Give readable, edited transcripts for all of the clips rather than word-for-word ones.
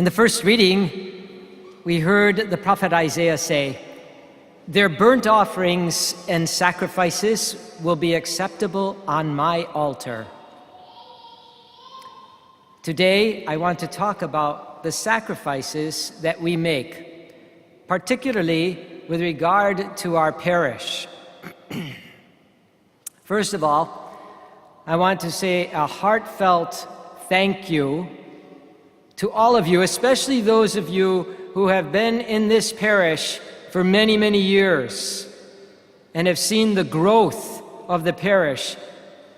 In the first reading, we heard the prophet Isaiah say, "Their burnt offerings and sacrifices will be acceptable on my altar." Today, I want to talk about the sacrifices that we make, particularly with regard to our parish. First of all, I want to say a heartfelt thank you to all of you, especially those of you who have been in this parish for many, many years and have seen the growth of the parish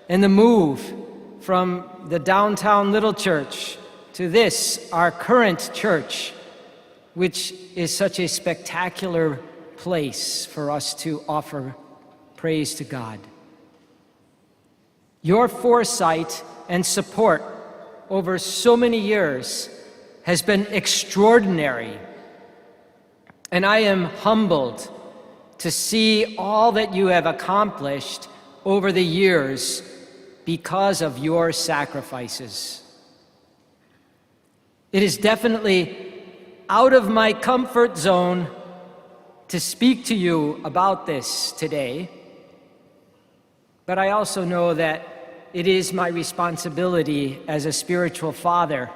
and the move from the downtown little church to this, our current church, which is such a spectacular place for us to offer praise to God. Your foresight and support over so many years has been extraordinary, and I am humbled to see all that you have accomplished over the years because of your sacrifices. It is definitely out of my comfort zone to speak to you about this today, but I also know that it is my responsibility as a spiritual father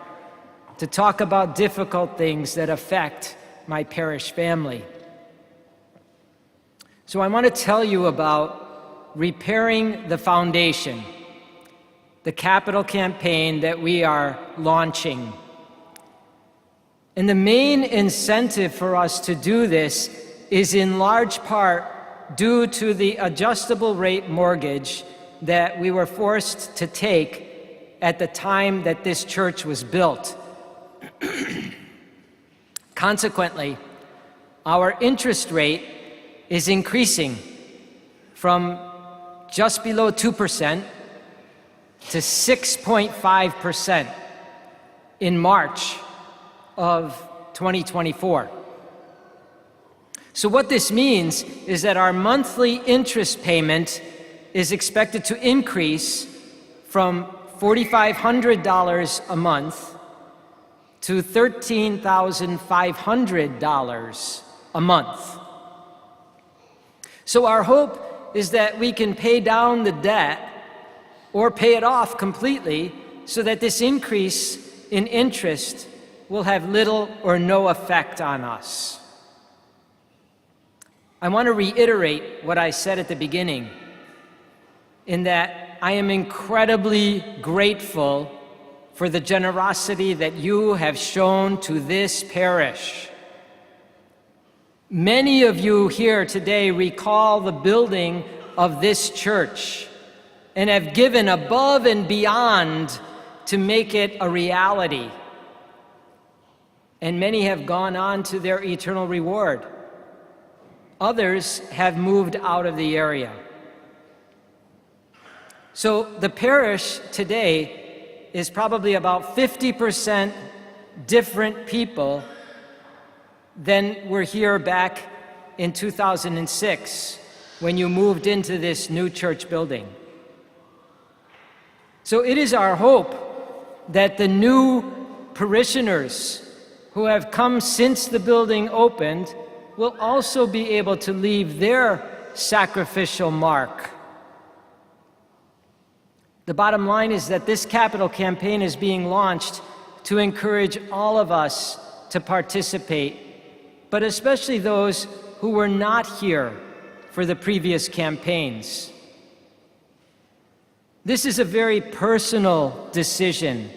to talk about difficult things that affect my parish family. So I want to tell you about repairing the foundation, the capital campaign that we are launching. And the main incentive for us to do this is in large part due to the adjustable rate mortgage that we were forced to take at the time that this church was built. Consequently, our interest rate is increasing from just below 2% to 6.5% in March of 2024. So what this means is that our monthly interest payment is expected to increase from $4,500 a month to $13,500 a month. So our hope is that we can pay down the debt or pay it off completely so that this increase in interest will have little or no effect on us. I want to reiterate what I said at the beginning, in that I am incredibly grateful for the generosity that you have shown to this parish. Many of you here today recall the building of this church and have given above and beyond to make it a reality. And many have gone on to their eternal reward. Others have moved out of the area. So the parish today is probably about 50% different people than were here back in 2006 when you moved into this new church building. So it is our hope that the new parishioners who have come since the building opened will also be able to leave their sacrificial mark. The bottom line is that this capital campaign is being launched to encourage all of us to participate, but especially those who were not here for the previous campaigns. This is a very personal decision.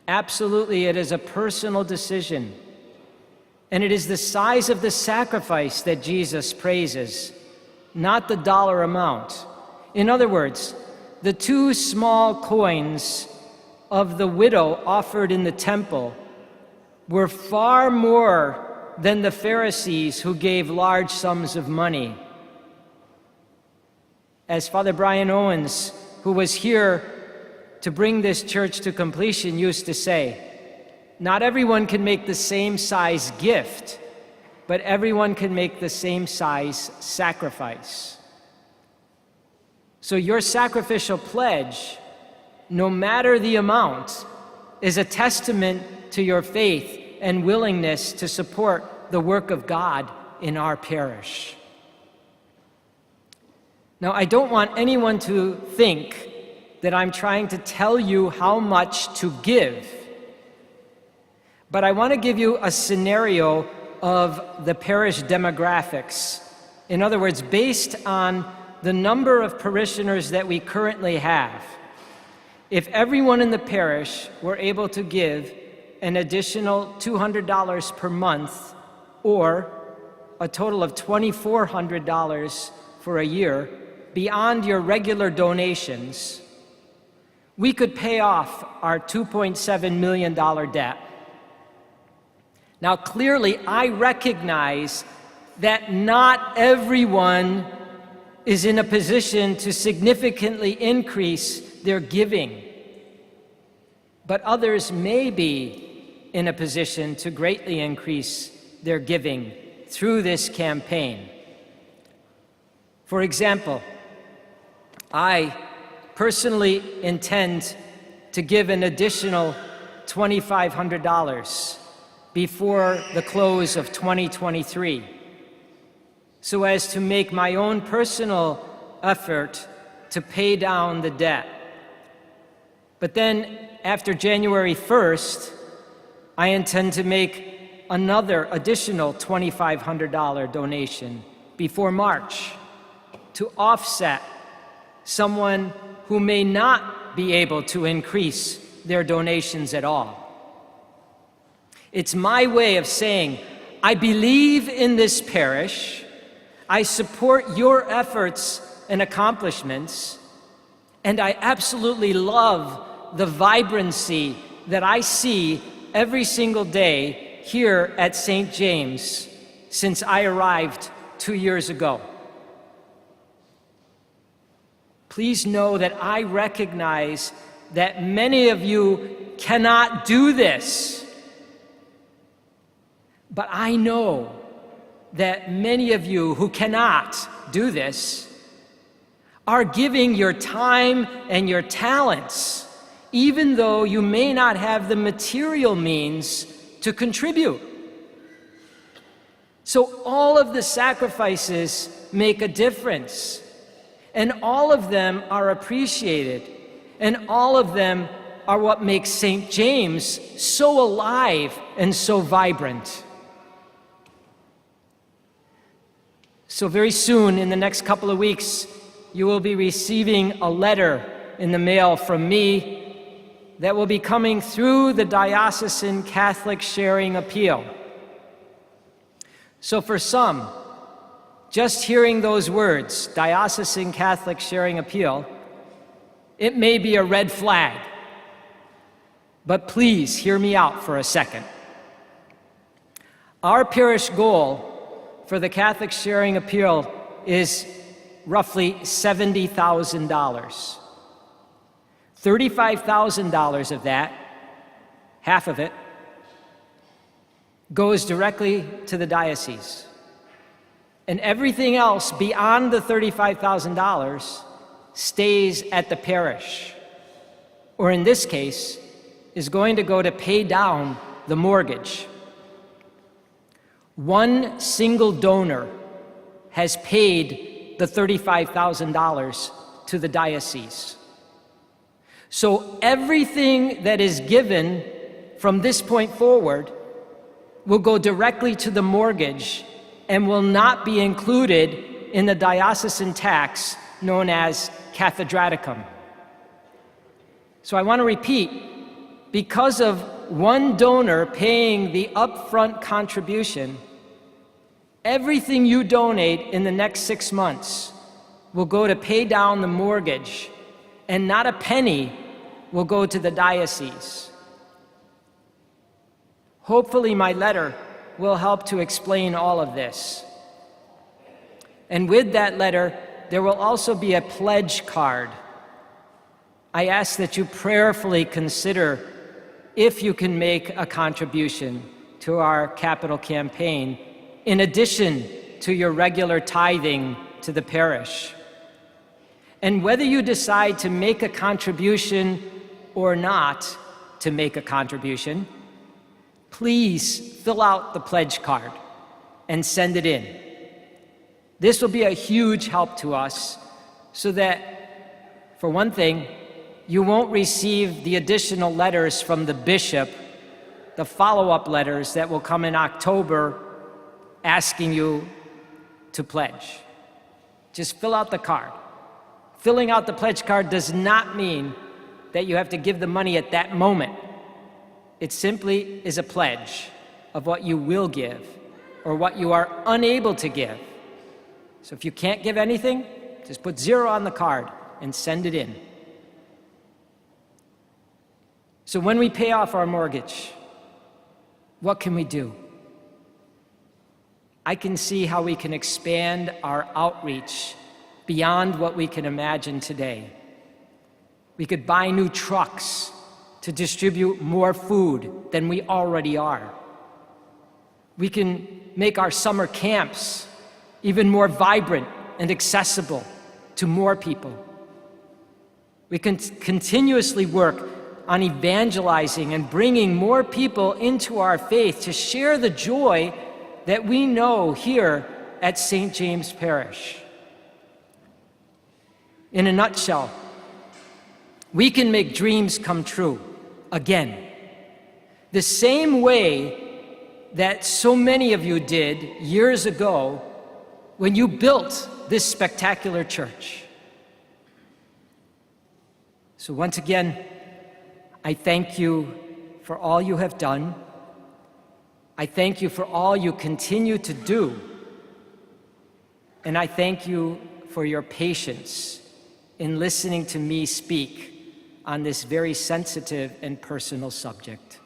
Absolutely, it is a personal decision. And it is the size of the sacrifice that Jesus praises, not the dollar amount. In other words, the 2 small coins of the widow offered in the temple were far more than the Pharisees who gave large sums of money. As Father Brian Owens, who was here to bring this church to completion, used to say, not everyone can make the same size gift, but everyone can make the same size sacrifice. So your sacrificial pledge, no matter the amount, is a testament to your faith and willingness to support the work of God in our parish. Now, I don't want anyone to think that I'm trying to tell you how much to give, but I want to give you a scenario of the parish demographics. In other words, based on the number of parishioners that we currently have, if everyone in the parish were able to give an additional $200 per month, or a total of $2,400 for a year, beyond your regular donations, we could pay off our $2.7 million debt. Now, clearly, I recognize that not everyone is in a position to significantly increase their giving, but others may be in a position to greatly increase their giving through this campaign. For example, I personally intend to give an additional $2,500 before the close of 2023, so as to make my own personal effort to pay down the debt. But then, after January 1st, I intend to make another additional $2,500 donation before March to offset someone who may not be able to increase their donations at all. It's my way of saying, I believe in this parish, I support your efforts and accomplishments, and I absolutely love the vibrancy that I see every single day here at St. James since I arrived 2 years ago. Please know that I recognize that many of you cannot do this, but I know that many of you who cannot do this are giving your time and your talents, even though you may not have the material means to contribute. So all of the sacrifices make a difference, and all of them are appreciated, and all of them are what makes St. James so alive and so vibrant. So very soon, in the next couple of weeks, you will be receiving a letter in the mail from me that will be coming through the Diocesan Catholic Sharing Appeal. So for some, just hearing those words, Diocesan Catholic Sharing Appeal, it may be a red flag. But please hear me out for a second. Our parish goal for the Catholic Sharing Appeal is roughly $70,000. $35,000 of that, half of it, goes directly to the diocese. And everything else beyond the $35,000 stays at the parish, or in this case, is going to go to pay down the mortgage. One single donor has paid the $35,000 to the diocese. So everything that is given from this point forward will go directly to the mortgage and will not be included in the diocesan tax known as cathedraticum. So I want to repeat, because of one donor paying the upfront contribution, everything you donate in the next 6 months will go to pay down the mortgage, and not a penny will go to the diocese. Hopefully my letter will help to explain all of this. And with that letter, there will also be a pledge card. I ask that you prayerfully consider if you can make a contribution to our capital campaign, in addition to your regular tithing to the parish. And whether you decide to make a contribution or not to make a contribution, please fill out the pledge card and send it in. This will be a huge help to us so that, for one thing, you won't receive the additional letters from the bishop, the follow-up letters that will come in October asking you to pledge. Just fill out the card. Filling out the pledge card does not mean that you have to give the money at that moment. It simply is a pledge of what you will give or what you are unable to give. So if you can't give anything, just put 0 on the card and send it in. So when we pay off our mortgage, what can we do? I can see how we can expand our outreach beyond what we can imagine today. We could buy new trucks to distribute more food than we already are. We can make our summer camps even more vibrant and accessible to more people. We can continuously work on evangelizing and bringing more people into our faith to share the joy that we know here at St. James Parish. In a nutshell, we can make dreams come true again, the same way that so many of you did years ago when you built this spectacular church. So once again, I thank you for all you have done. I thank you for all you continue to do. And I thank you for your patience in listening to me speak on this very sensitive and personal subject.